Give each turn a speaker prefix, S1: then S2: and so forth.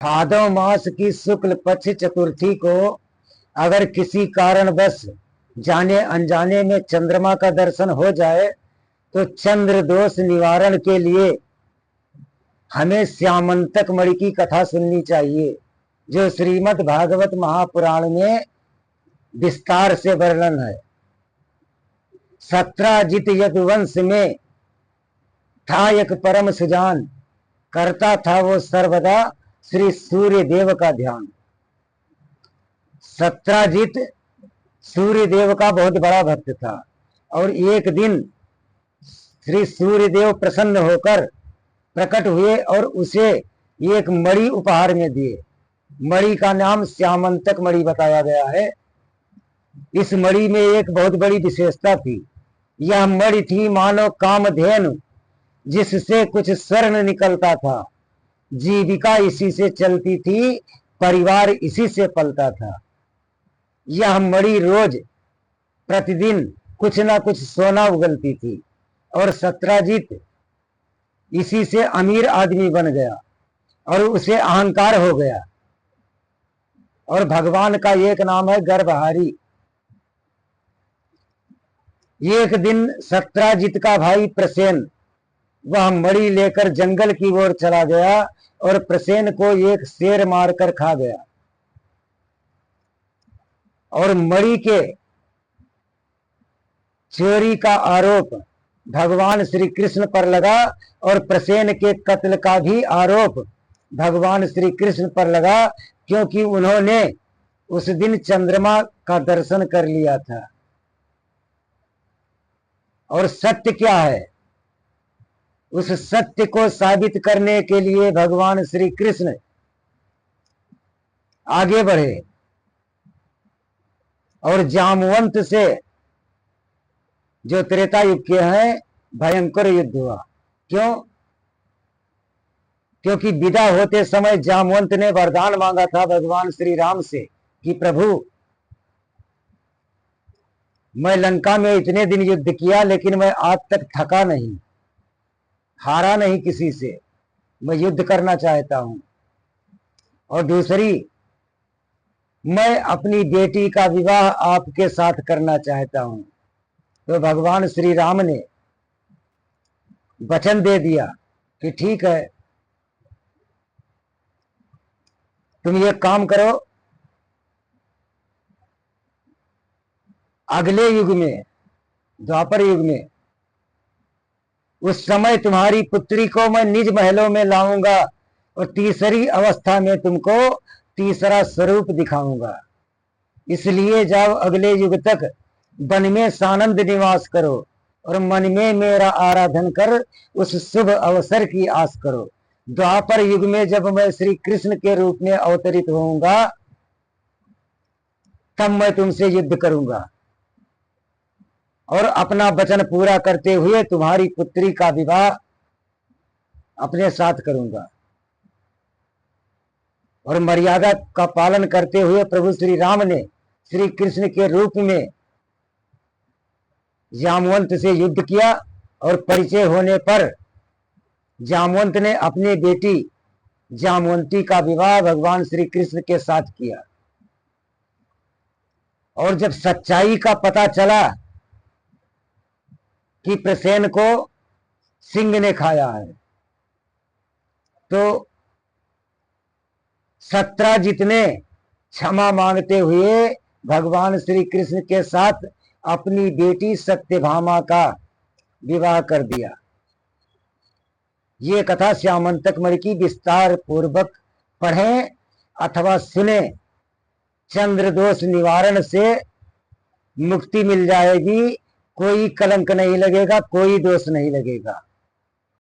S1: भादव मास की शुक्ल पक्ष चतुर्थी को अगर किसी कारणवश जाने अनजाने में चंद्रमा का दर्शन हो जाए तो चंद्र दोष निवारण के लिए हमें श्यामंतक मणि की कथा सुननी चाहिए, जो श्रीमद् भागवत महापुराण में विस्तार से वर्णन है। सत्राजित यदुवंश में था एक परम सुजान, करता था वो सर्वदा श्री सूर्य देव का ध्यान। सत्राजित सूर्य देव का बहुत बड़ा भक्त था और एक दिन श्री सूर्य देव प्रसन्न होकर प्रकट हुए और उसे एक मणि उपहार में दिए। मणि का नाम श्यामंतक मणि बताया गया है। इस मणि में एक बहुत बड़ी विशेषता थी। यह मणि थी मानो कामधेनु, जिससे कुछ स्वर्ण निकलता था। जीविका इसी से चलती थी, परिवार इसी से पलता था। यह मणि रोज प्रतिदिन कुछ ना कुछ सोना उगलती थी और सत्राजित इसी से अमीर आदमी बन गया और उसे अहंकार हो गया। और भगवान का एक नाम है गर्भहारी। एक दिन सत्राजित का भाई प्रसेन वह मणि लेकर जंगल की ओर चला गया और प्रसेन को एक शेर मारकर खा गया और मणि के चोरी का आरोप भगवान श्री कृष्ण पर लगा और प्रसेन के कत्ल का भी आरोप भगवान श्री कृष्ण पर लगा, क्योंकि उन्होंने उस दिन चंद्रमा का दर्शन कर लिया था। और सत्य क्या है, उस सत्य को साबित करने के लिए भगवान श्री कृष्ण आगे बढ़े और जामवंत से, जो त्रेता युग के हैं, भयंकर युद्ध हुआ। क्यों? क्योंकि विदा होते समय जामवंत ने वरदान मांगा था भगवान श्री राम से कि प्रभु, मैं लंका में इतने दिन युद्ध किया लेकिन मैं आज तक थका नहीं, हारा नहीं किसी से, मैं युद्ध करना चाहता हूं। और दूसरी, मैं अपनी बेटी का विवाह आपके साथ करना चाहता हूं। तो भगवान श्री राम ने वचन दे दिया कि ठीक है, तुम ये काम करो, अगले युग में, द्वापर युग में, उस समय तुम्हारी पुत्री को मैं निज महलों में लाऊंगा और तीसरी अवस्था में तुमको तीसरा स्वरूप दिखाऊंगा। इसलिए जाओ अगले युग तक वन में सानंद निवास करो और मन में मेरा आराधन कर उस शुभ अवसर की आस करो। द्वापर युग में जब मैं श्री कृष्ण के रूप में अवतरित होऊंगा तब मैं तुमसे युद्ध करूंगा और अपना वचन पूरा करते हुए तुम्हारी पुत्री का विवाह अपने साथ करूंगा। और मर्यादा का पालन करते हुए प्रभु श्री राम ने श्री कृष्ण के रूप में जामवंत से युद्ध किया और परिचय होने पर जामवंत ने अपनी बेटी जामवंती का विवाह भगवान श्री कृष्ण के साथ किया। और जब सच्चाई का पता चला कि प्रसेन को सिंह ने खाया है, तो सत्राजित ने क्षमा मांगते हुए भगवान श्री कृष्ण के साथ अपनी बेटी सत्यभामा का विवाह कर दिया। ये कथा श्यामंतक मणि की विस्तार पूर्वक पढ़ें अथवा सुने। चंद्र दोष निवारण से मुक्ति मिल जाएगी, कोई कलंक नहीं लगेगा, कोई दोष नहीं लगेगा।